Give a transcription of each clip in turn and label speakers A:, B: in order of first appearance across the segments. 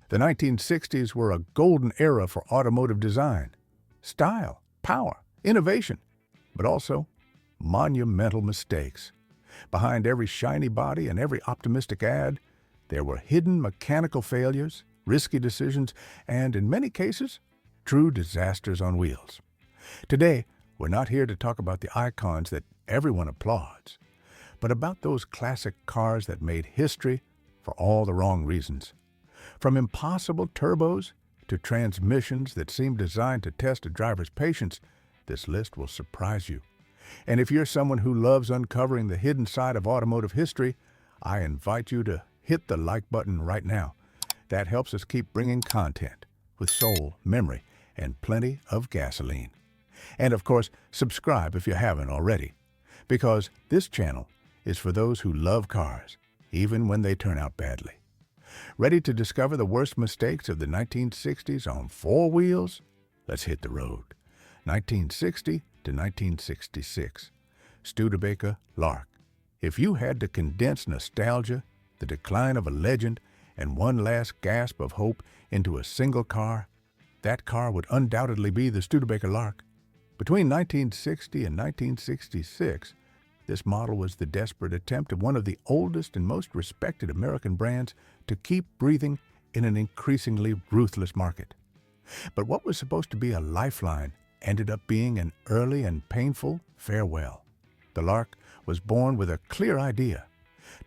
A: The 1960s were a golden era for automotive design. Style, power, innovation, but also monumental mistakes. Behind every shiny body and every optimistic ad, there were hidden mechanical failures, risky decisions, and, in many cases, true disasters on wheels. Today, we're not here to talk about the icons that everyone applauds, but about those classic cars that made history for all the wrong reasons. From impossible turbos to transmissions that seem designed to test a driver's patience, this list will surprise you. And if you're someone who loves uncovering the hidden side of automotive history, I invite you to hit the like button right now. That helps us keep bringing content with soul, memory, and plenty of gasoline. And of course, subscribe if you haven't already, because this channel is for those who love cars, even when they turn out badly. Ready to discover the worst mistakes of the 1960s on four wheels? Let's hit the road. 1960 to 1966. Studebaker Lark. If you had to condense nostalgia, the decline of a legend, and one last gasp of hope into a single car, that car would undoubtedly be the Studebaker Lark. Between 1960 and 1966, this model was the desperate attempt of one of the oldest and most respected American brands to keep breathing in an increasingly ruthless market. But what was supposed to be a lifeline ended up being an early and painful farewell. The Lark was born with a clear idea: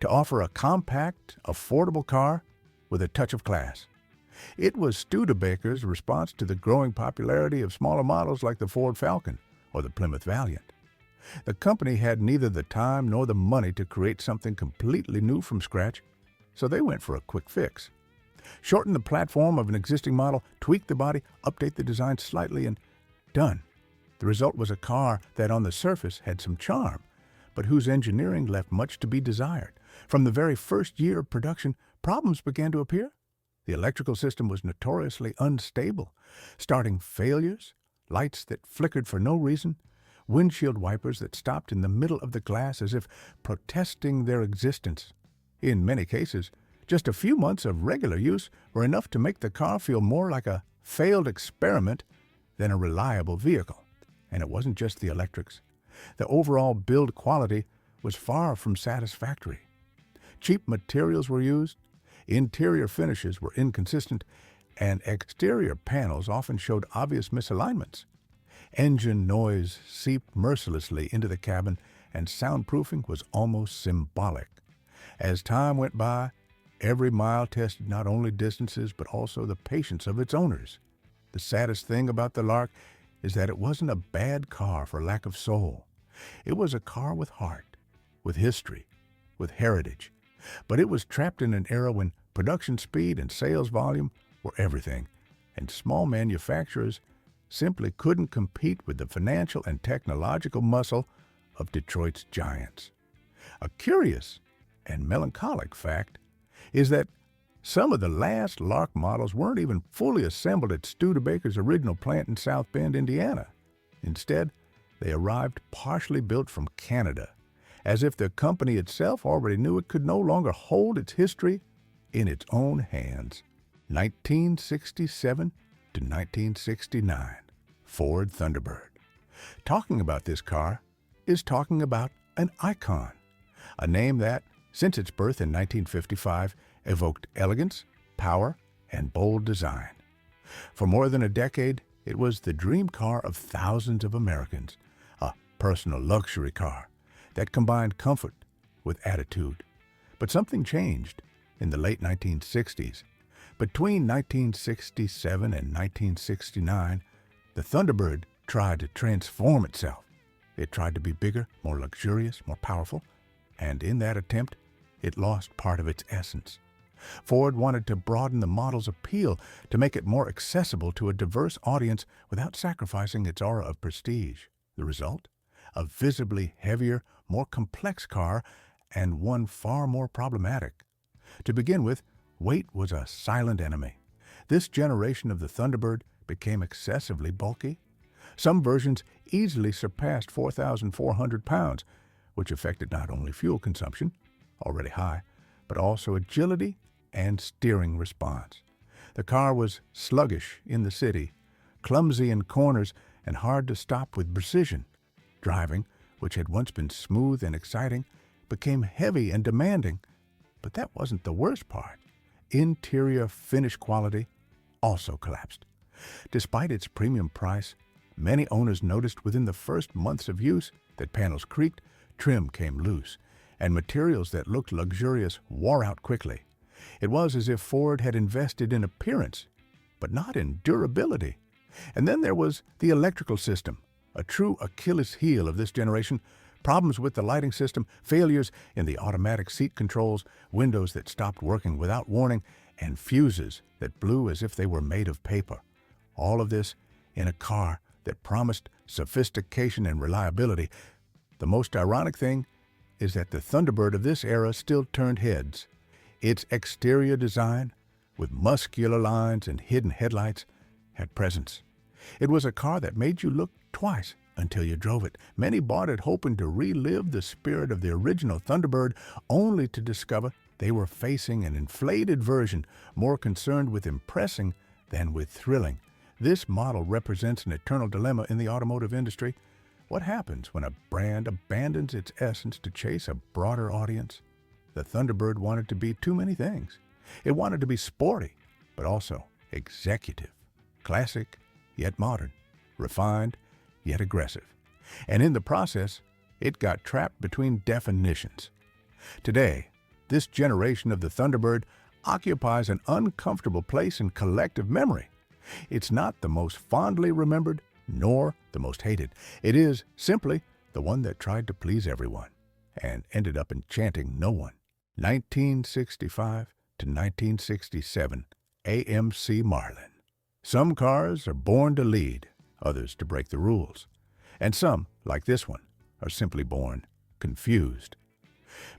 A: to offer a compact, affordable car with a touch of class. It was Studebaker's response to the growing popularity of smaller models like the Ford Falcon or the Plymouth Valiant. The company had neither the time nor the money to create something completely new from scratch, so they went for a quick fix. Shorten the platform of an existing model, tweak the body, update the design slightly, and done. The result was a car that on the surface had some charm, but whose engineering left much to be desired. From the very first year of production, problems began to appear. The electrical system was notoriously unstable, starting failures, lights that flickered for no reason, windshield wipers that stopped in the middle of the glass as if protesting their existence. In many cases, just a few months of regular use were enough to make the car feel more like a failed experiment than a reliable vehicle. And it wasn't just the electrics. The overall build quality was far from satisfactory. Cheap materials were used, interior finishes were inconsistent, and exterior panels often showed obvious misalignments. Engine noise seeped mercilessly into the cabin, and soundproofing was almost symbolic. As time went by, every mile tested not only distances but also the patience of its owners. The saddest thing about the Lark is that it wasn't a bad car for lack of soul. It was a car with heart, with history, with heritage. But it was trapped in an era when production speed and sales volume were everything, and small manufacturers simply couldn't compete with the financial and technological muscle of Detroit's giants. A curious and melancholic fact is that some of the last Lark models weren't even fully assembled at Studebaker's original plant in South Bend, Indiana. Instead, they arrived partially built from Canada, as if the company itself already knew it could no longer hold its history in its own hands. 1967 to 1969, Ford Thunderbird. Talking about this car is talking about an icon, a name that, since its birth in 1955, evoked elegance, power, and bold design. For more than a decade, it was the dream car of thousands of Americans, a personal luxury car that combined comfort with attitude. But something changed in the late 1960s. Between 1967 and 1969, the Thunderbird tried to transform itself. It tried to be bigger, more luxurious, more powerful, and in that attempt, it lost part of its essence. Ford wanted to broaden the model's appeal to make it more accessible to a diverse audience without sacrificing its aura of prestige. The result? A visibly heavier, more complex car, and one far more problematic. To begin with, weight was a silent enemy. This generation of the Thunderbird became excessively bulky. Some versions easily surpassed 4,400 pounds, which affected not only fuel consumption, already high, but also agility and steering response. The car was sluggish in the city, clumsy in corners, and hard to stop with precision. Driving, which had once been smooth and exciting, became heavy and demanding. But that wasn't the worst part. Interior finish quality also collapsed. Despite its premium price, many owners noticed within the first months of use that panels creaked, trim came loose, and materials that looked luxurious wore out quickly. It was as if Ford had invested in appearance, but not in durability. And then there was the electrical system, a true Achilles heel of this generation. Problems with the lighting system, failures in the automatic seat controls, windows that stopped working without warning, and fuses that blew as if they were made of paper. All of this in a car that promised sophistication and reliability. The most ironic thing is that the Thunderbird of this era still turned heads. Its exterior design, with muscular lines and hidden headlights, had presence. It was a car that made you look twice until you drove it. Many bought it hoping to relive the spirit of the original Thunderbird, only to discover they were facing an inflated version, more concerned with impressing than with thrilling. This model represents an eternal dilemma in the automotive industry. What happens when a brand abandons its essence to chase a broader audience? The Thunderbird wanted to be too many things. It wanted to be sporty, but also executive, classic, yet modern, refined, yet aggressive. And in the process, it got trapped between definitions. Today, this generation of the Thunderbird occupies an uncomfortable place in collective memory. It's not the most fondly remembered, nor the most hated. It is simply the one that tried to please everyone and ended up enchanting no one. 1965 to 1967, AMC Marlin. Some cars are born to lead, others to break the rules. And some, like this one, are simply born confused.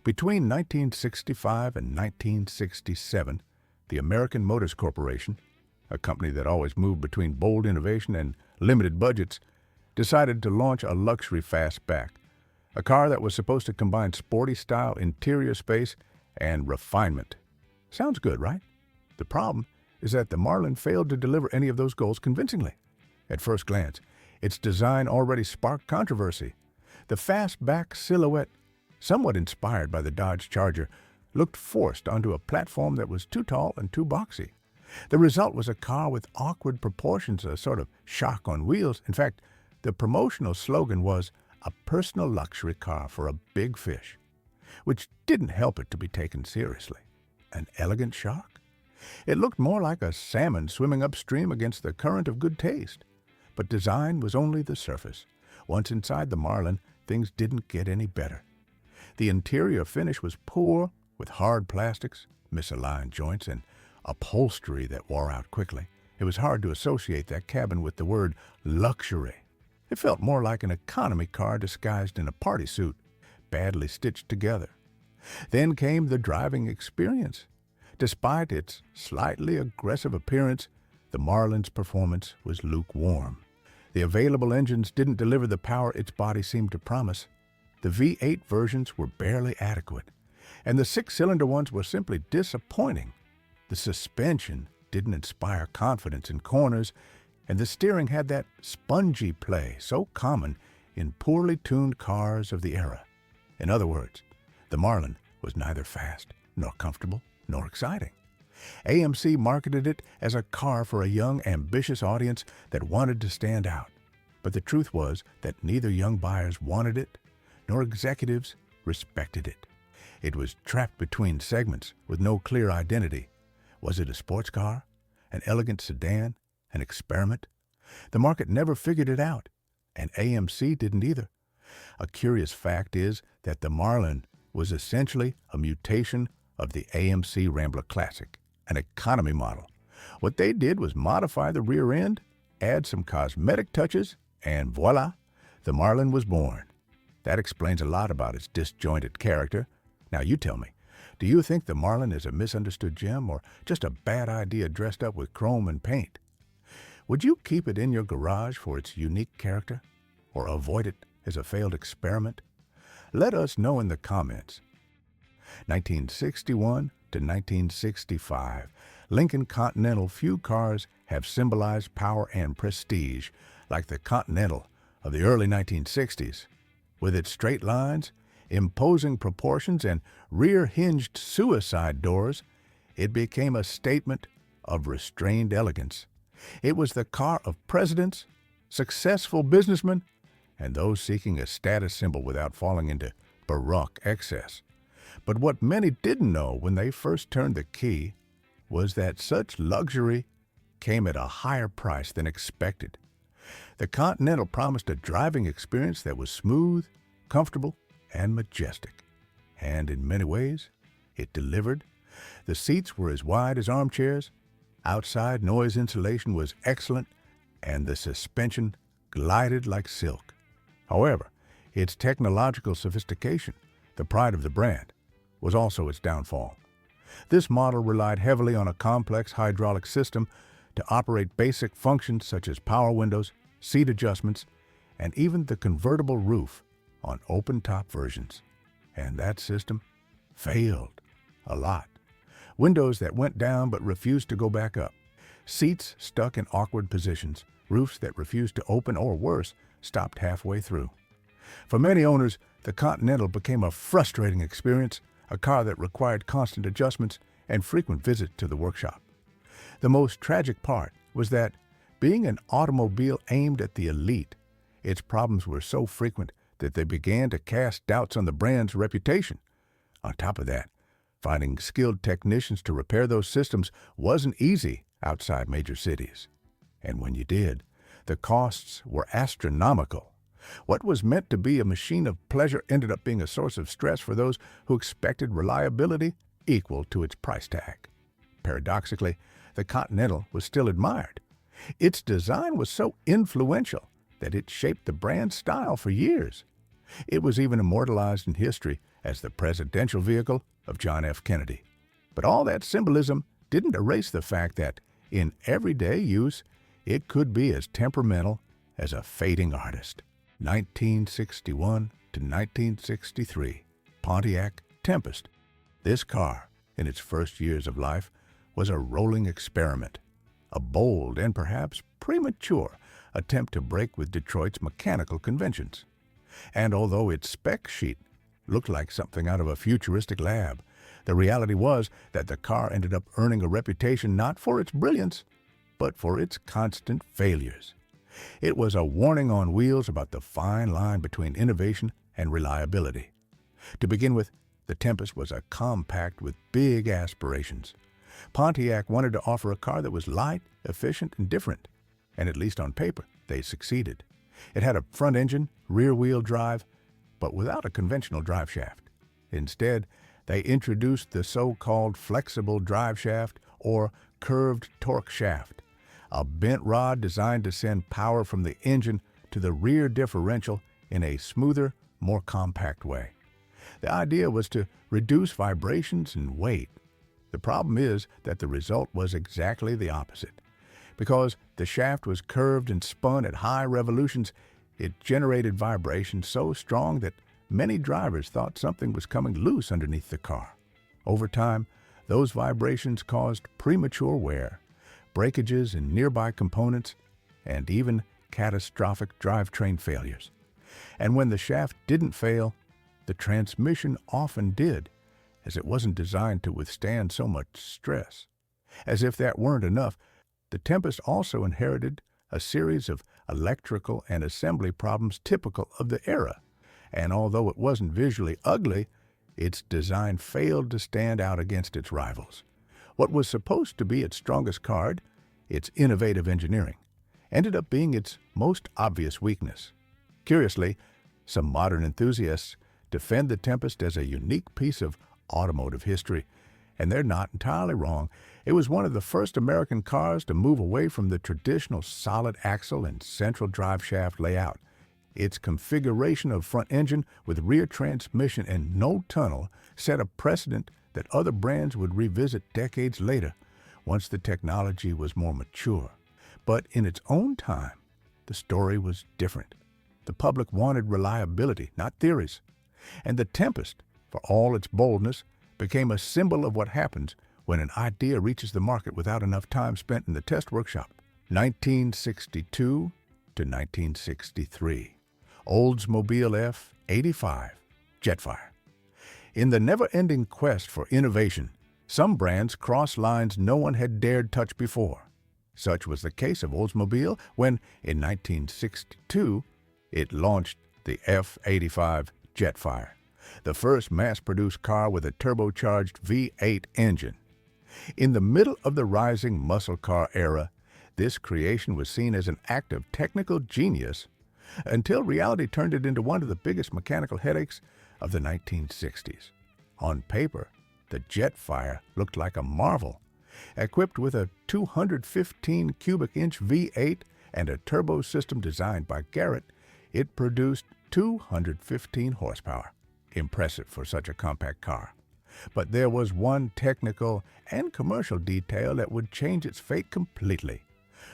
A: Between 1965 and 1967, the American Motors Corporation, a company that always moved between bold innovation and limited budgets, decided to launch a luxury fastback, a car that was supposed to combine sporty style, interior space, and refinement. Sounds good, right? The problem is that the Marlin failed to deliver any of those goals convincingly. At first glance, its design already sparked controversy. The fastback silhouette, somewhat inspired by the Dodge Charger, looked forced onto a platform that was too tall and too boxy. The result was a car with awkward proportions, a sort of shock on wheels. In fact, the promotional slogan was a personal luxury car for a big fish, which didn't help it to be taken seriously. An elegant shock? It looked more like a salmon swimming upstream against the current of good taste. But design was only the surface. Once inside the Marlin, things didn't get any better. The interior finish was poor, with hard plastics, misaligned joints, and upholstery that wore out quickly. It was hard to associate that cabin with the word luxury. It felt more like an economy car disguised in a party suit, badly stitched together. Then came the driving experience. Despite its slightly aggressive appearance, the Marlin's performance was lukewarm. The available engines didn't deliver the power its body seemed to promise. The V8 versions were barely adequate, and the six-cylinder ones were simply disappointing. The suspension didn't inspire confidence in corners, and the steering had that spongy play so common in poorly tuned cars of the era. In other words, the Marlin was neither fast, nor comfortable, nor exciting. AMC marketed it as a car for a young, ambitious audience that wanted to stand out. But the truth was that neither young buyers wanted it, nor executives respected it. It was trapped between segments with no clear identity. Was it a sports car, an elegant sedan, an experiment? The market never figured it out, and AMC didn't either. A curious fact is that the Marlin was essentially a mutation of the AMC Rambler Classic, an economy model. What they did was modify the rear end, add some cosmetic touches, and voila, the Marlin was born. That explains a lot about its disjointed character. Now you tell me, do you think the Marlin is a misunderstood gem or just a bad idea dressed up with chrome and paint? Would you keep it in your garage for its unique character, or avoid it as a failed experiment? Let us know in the comments. 1961 to 1965, Lincoln Continental few cars have symbolized power and prestige like the Continental of the early 1960s. With its straight lines, imposing proportions, and rear-hinged suicide doors, it became a statement of restrained elegance. It was the car of presidents, successful businessmen, and those seeking a status symbol without falling into baroque excess. But what many didn't know when they first turned the key was that such luxury came at a higher price than expected. The Continental promised a driving experience that was smooth, comfortable, and majestic. And in many ways, it delivered. The seats were as wide as armchairs, outside noise insulation was excellent, and the suspension glided like silk. However, its technological sophistication, the pride of the brand, was also its downfall. This model relied heavily on a complex hydraulic system to operate basic functions such as power windows, seat adjustments, and even the convertible roof on open-top versions. And that system failed a lot. Windows that went down but refused to go back up, seats stuck in awkward positions, roofs that refused to open or worse, stopped halfway through. For many owners, the Continental became a frustrating experience, a car that required constant adjustments and frequent visits to the workshop. The most tragic part was that, being an automobile aimed at the elite, its problems were so frequent that they began to cast doubts on the brand's reputation. On top of that, finding skilled technicians to repair those systems wasn't easy outside major cities. And when you did, the costs were astronomical. What was meant to be a machine of pleasure ended up being a source of stress for those who expected reliability equal to its price tag. Paradoxically, the Continental was still admired. Its design was so influential that it shaped the brand's style for years. It was even immortalized in history as the presidential vehicle of John F. Kennedy. But all that symbolism didn't erase the fact that, in everyday use, it could be as temperamental as a fading artist. 1961 to 1963, Pontiac Tempest. This car, in its first years of life, was a rolling experiment, a bold and perhaps premature attempt to break with Detroit's mechanical conventions. And although its spec sheet looked like something out of a futuristic lab, the reality was that the car ended up earning a reputation not for its brilliance, but for its constant failures. It was a warning on wheels about the fine line between innovation and reliability. To begin with, the Tempest was a compact with big aspirations. Pontiac wanted to offer a car that was light, efficient, and different, and at least on paper, they succeeded. It had a front engine, rear-wheel drive, but without a conventional drive shaft. Instead, they introduced the so-called flexible drive shaft or curved torque shaft, a bent rod designed to send power from the engine to the rear differential in a smoother, more compact way. The idea was to reduce vibrations and weight. The problem is that the result was exactly the opposite. Because the shaft was curved and spun at high revolutions, it generated vibrations so strong that many drivers thought something was coming loose underneath the car. Over time, those vibrations caused premature wear, breakages in nearby components, and even catastrophic drivetrain failures. And when the shaft didn't fail, the transmission often did, as it wasn't designed to withstand so much stress. As if that weren't enough, the Tempest also inherited a series of electrical and assembly problems typical of the era, and although it wasn't visually ugly, its design failed to stand out against its rivals. What was supposed to be its strongest card, its innovative engineering, ended up being its most obvious weakness. Curiously, some modern enthusiasts defend the Tempest as a unique piece of automotive history, and they're not entirely wrong. It was one of the first American cars to move away from the traditional solid axle and central drive shaft layout. Its configuration of front engine with rear transmission and no tunnel set a precedent that other brands would revisit decades later, once the technology was more mature. But in its own time, the story was different. The public wanted reliability, not theories. And the Tempest, for all its boldness, became a symbol of what happens when an idea reaches the market without enough time spent in the test workshop. 1962 to 1963. Oldsmobile F-85 Jetfire. In the never-ending quest for innovation, some brands crossed lines no one had dared touch before. Such was the case of Oldsmobile when, in 1962, it launched the F-85 Jetfire, the first mass-produced car with a turbocharged V8 engine. In the middle of the rising muscle car era, this creation was seen as an act of technical genius until reality turned it into one of the biggest mechanical headaches of the 1960s. On paper, the Jetfire looked like a marvel. Equipped with a 215 cubic inch V8 and a turbo system designed by Garrett, it produced 215 horsepower. Impressive for such a compact car. But there was one technical and commercial detail that would change its fate completely.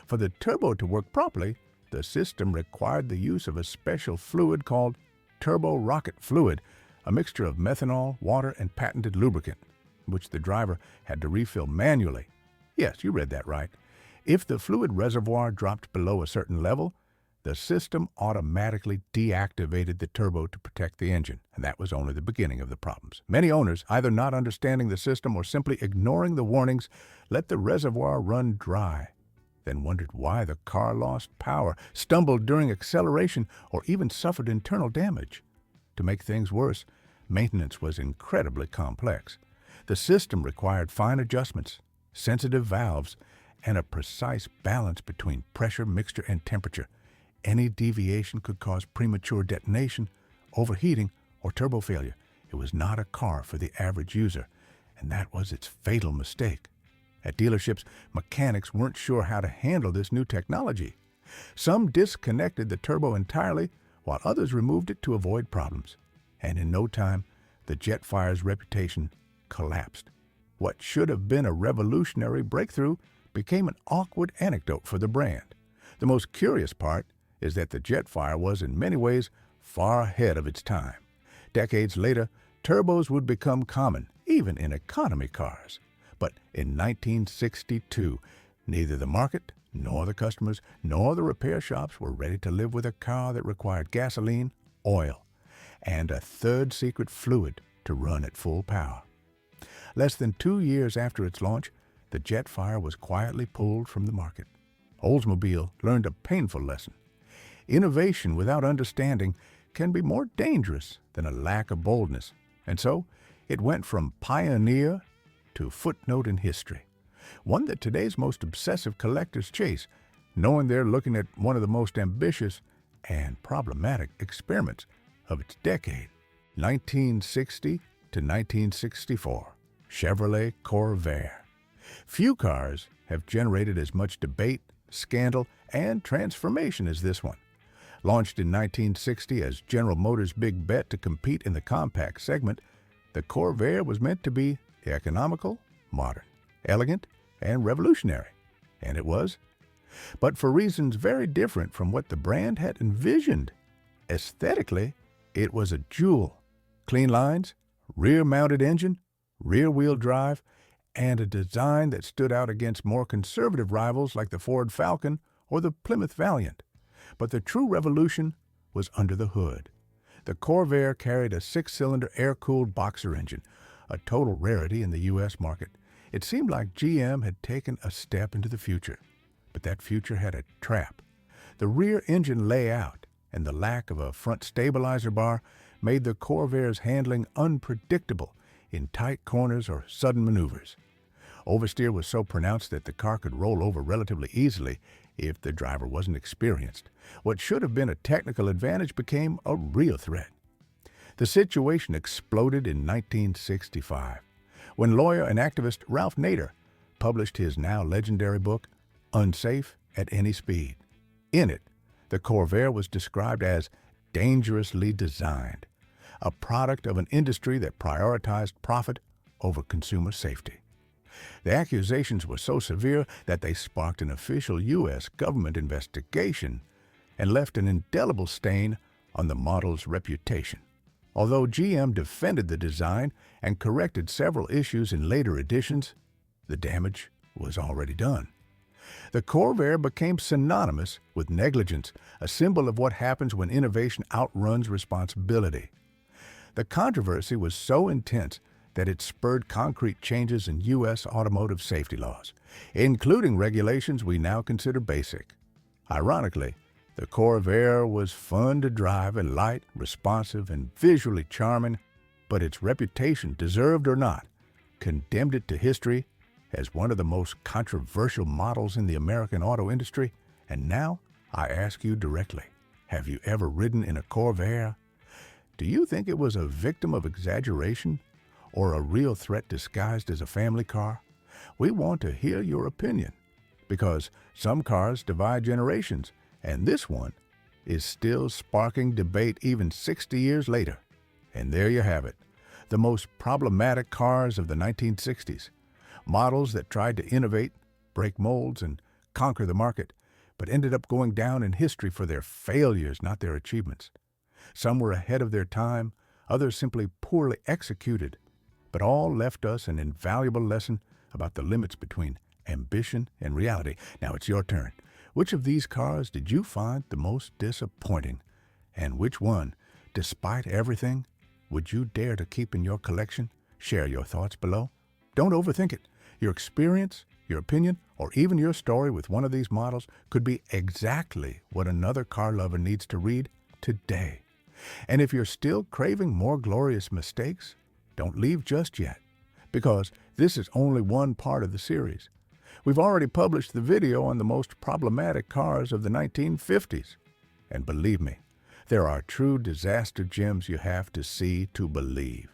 A: For the turbo to work properly, the system required the use of a special fluid called turbo rocket fluid, a mixture of methanol, water, and patented lubricant, which the driver had to refill manually. Yes, you read that right. If the fluid reservoir dropped below a certain level, the system automatically deactivated the turbo to protect the engine, and that was only the beginning of the problems. Many owners, either not understanding the system or simply ignoring the warnings, let the reservoir run dry, then wondered why the car lost power, stumbled during acceleration, or even suffered internal damage. To make things worse, maintenance was incredibly complex. The system required fine adjustments, sensitive valves, and a precise balance between pressure, mixture, and temperature. Any deviation could cause premature detonation, overheating, or turbo failure. It was not a car for the average user, and that was its fatal mistake. At dealerships, mechanics weren't sure how to handle this new technology. Some disconnected the turbo entirely, while others removed it to avoid problems. And in no time, the Jetfire's reputation collapsed. What should have been a revolutionary breakthrough became an awkward anecdote for the brand. The most curious part is that the Jetfire was in many ways far ahead of its time. Decades later, turbos would become common, even in economy cars. But in 1962, neither the market, nor the customers, nor the repair shops were ready to live with a car that required gasoline, oil, and a third secret fluid to run at full power. Less than 2 years after its launch, the Jetfire was quietly pulled from the market. Oldsmobile learned a painful lesson. Innovation without understanding can be more dangerous than a lack of boldness, and so it went from pioneer to footnote in history, one that today's most obsessive collectors chase, knowing they're looking at one of the most ambitious and problematic experiments of its decade. 1960 to 1964. Chevrolet Corvair. Few cars have generated as much debate, scandal, and transformation as this one. Launched in 1960 as General Motors' big bet to compete in the compact segment, the Corvair was meant to be economical, modern, elegant, and revolutionary. And it was. But for reasons very different from what the brand had envisioned. Aesthetically, it was a jewel. Clean lines, rear-mounted engine, rear-wheel drive, and a design that stood out against more conservative rivals like the Ford Falcon or the Plymouth Valiant. But the true revolution was under the hood. The Corvair carried a 6-cylinder air-cooled boxer engine, a total rarity in the U.S. market. It seemed like GM had taken a step into the future, but that future had a trap. The rear engine layout and the lack of a front stabilizer bar made the Corvair's handling unpredictable in tight corners or sudden maneuvers. Oversteer was so pronounced that the car could roll over relatively easily if the driver wasn't experienced. What should have been a technical advantage became a real threat. The situation exploded in 1965, when lawyer and activist Ralph Nader published his now legendary book, Unsafe at Any Speed. In it, the Corvair was described as dangerously designed, a product of an industry that prioritized profit over consumer safety. The accusations were so severe that they sparked an official U.S. government investigation and left an indelible stain on the model's reputation. Although GM defended the design and corrected several issues in later editions, the damage was already done. The Corvair became synonymous with negligence, a symbol of what happens when innovation outruns responsibility. The controversy was so intense that it spurred concrete changes in U.S. automotive safety laws, including regulations we now consider basic. Ironically, the Corvair was fun to drive and light, responsive, and visually charming, but its reputation, deserved or not, condemned it to history as one of the most controversial models in the American auto industry. And now, I ask you directly, have you ever ridden in a Corvair? Do you think it was a victim of exaggeration or a real threat disguised as a family car? We want to hear your opinion, because some cars divide generations, and this one is still sparking debate even 60 years later. And there you have it, the most problematic cars of the 1960s. Models that tried to innovate, break molds, and conquer the market, but ended up going down in history for their failures, not their achievements. Some were ahead of their time, others simply poorly executed, but all left us an invaluable lesson about the limits between ambition and reality. Now it's your turn. Which of these cars did you find the most disappointing? And which one, despite everything, would you dare to keep in your collection? Share your thoughts below. Don't overthink it. Your experience, your opinion, or even your story with one of these models could be exactly what another car lover needs to read today. And if you're still craving more glorious mistakes, don't leave just yet, because this is only one part of the series. We've already published the video on the most problematic cars of the 1950s. And believe me, there are true disaster gems you have to see to believe.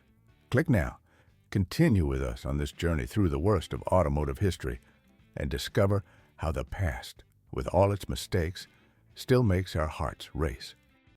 A: Click now. Continue with us on this journey through the worst of automotive history and discover how the past, with all its mistakes, still makes our hearts race.